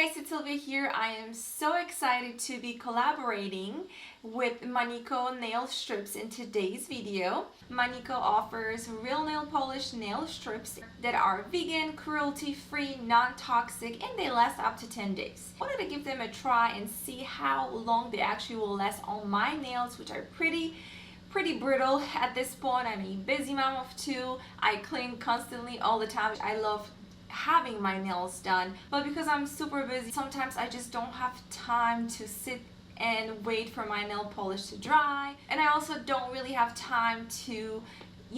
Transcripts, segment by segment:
guys, it's Sylvia here. I am so excited to be collaborating with MANIKO Nail Strips in today's video. MANIKO offers real nail polish nail strips that are vegan, cruelty-free, non-toxic, and they last up to 10 days. I wanted to give them a try and see how long they actually will last on my nails, which are pretty brittle at this point. I'm a busy mom of two. I clean constantly all the time. I love having my nails done, but because I'm super busy, sometimes I just don't have time to sit and wait for my nail polish to dry, and I also don't really have time to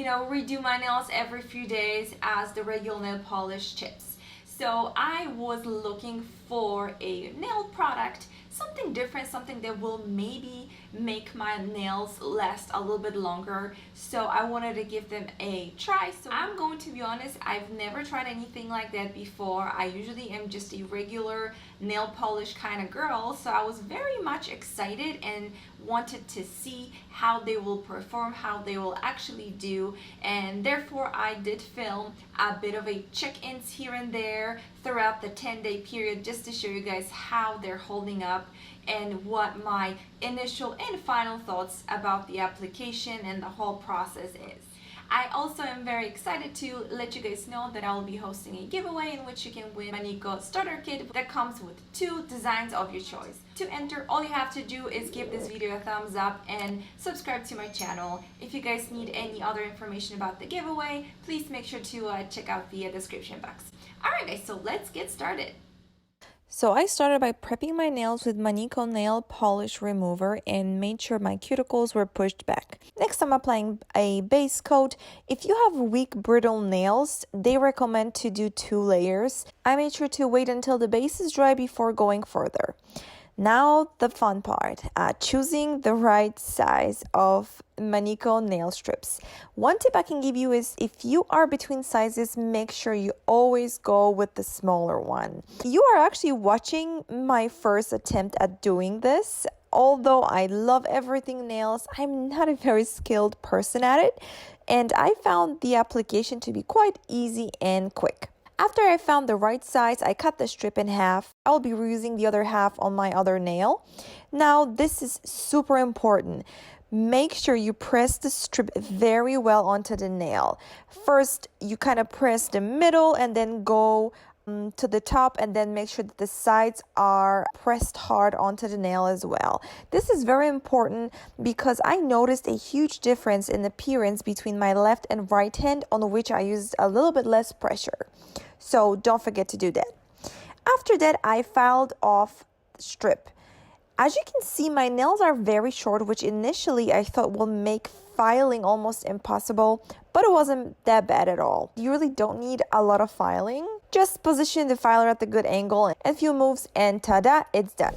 redo my nails every few days as the regular nail polish chips. So I was looking for a nail product, something different, something that will maybe make my nails last a little bit longer. So I wanted to give them a try. So I'm going to be honest, I've never tried anything like that before. I usually am just a regular nail polish kind of girl. So I was very much excited and wanted to see how they will perform, how they will actually do, and therefore I did film a bit of a check-ins here and there throughout the 10-day period just to show you guys how they're holding up and what my initial and final thoughts about the application and the whole process is. I also am very excited to let you guys know that I will be hosting a giveaway in which you can win MANIKO starter kit that comes with 2 designs of your choice. To enter, all you have to do is give this video a thumbs up and subscribe to my channel. If you guys need any other information about the giveaway, please make sure to check out the description box. Alright guys, so let's get started. So I started by prepping my nails with MANIKO Nail Polish Remover and made sure my cuticles were pushed back. Next, I'm applying a base coat. If you have weak, brittle nails, they recommend to do 2 layers. I made sure to wait until the base is dry before going further. Now the fun part, choosing the right size of MANIKO nail strips. One tip I can give you is if you are between sizes, make sure you always go with the smaller one. You are actually watching my first attempt at doing this. Although I love everything nails, I'm not a very skilled person at it, and I found the application to be quite easy and quick. After I found the right size, I cut the strip in half. I'll be reusing the other half on my other nail. Now, this is super important. Make sure you press the strip very well onto the nail. First, you kind of press the middle and then go to the top, and then make sure that the sides are pressed hard onto the nail as well. This is very important because I noticed a huge difference in appearance between my left and right hand, on which I used a little bit less pressure. So don't forget to do that. After that, I filed off the strip. As you can see, my nails are very short, which initially I thought will make filing almost impossible, but it wasn't that bad at all. You really don't need a lot of filing. Just position the filer at the good angle and a few moves, and ta-da, it's done.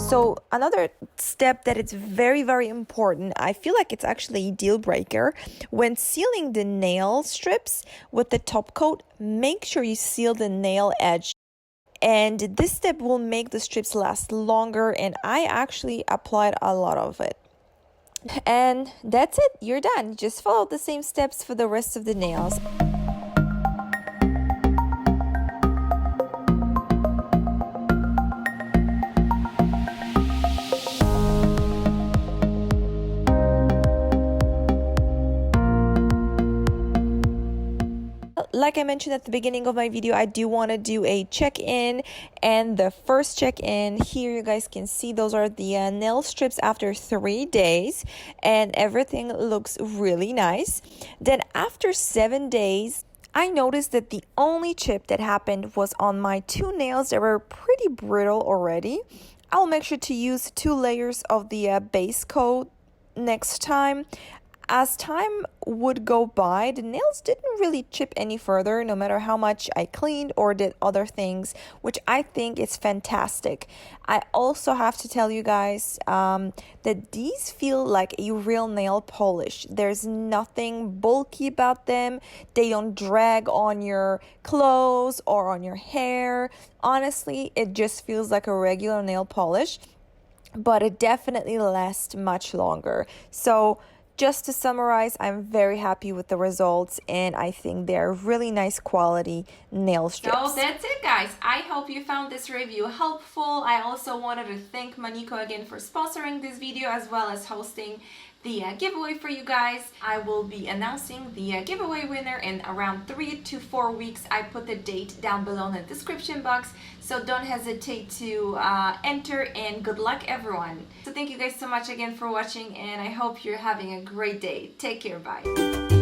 So another step that is very important, I feel like it's actually a deal breaker. When sealing the nail strips with the top coat, make sure you seal the nail edge. And this step will make the strips last longer, and I actually applied a lot of it. And that's it, you're done. Just follow the same steps for the rest of the nails. Like I mentioned at the beginning of my video, I do want to do a check-in, and the first check-in here, you guys can see those are the nail strips after 3 days, and everything looks really nice. Then after 7 days, I noticed that the only chip that happened was on my 2 nails that were pretty brittle already. I'll make sure to use 2 layers of the base coat next time. as time would go by, the nails didn't really chip any further, no matter how much I cleaned or did other things, which I think is fantastic. I also have to tell you guys that these feel like a real nail polish. There's nothing bulky about them. They don't drag on your clothes or on your hair. Honestly, it just feels like a regular nail polish, but it definitely lasts much longer. So just to summarize, I'm very happy with the results, and I think they're really nice quality nail strips. So that's it, guys. I hope you found this review helpful. I also wanted to thank MANIKO again for sponsoring this video, as well as hosting the giveaway for you guys. I will be announcing the giveaway winner in around 3 to 4 weeks. I put the date down below in the description box, so don't hesitate to enter, and good luck everyone. So thank you guys so much again for watching, and I hope you're having a great day. Take care, bye.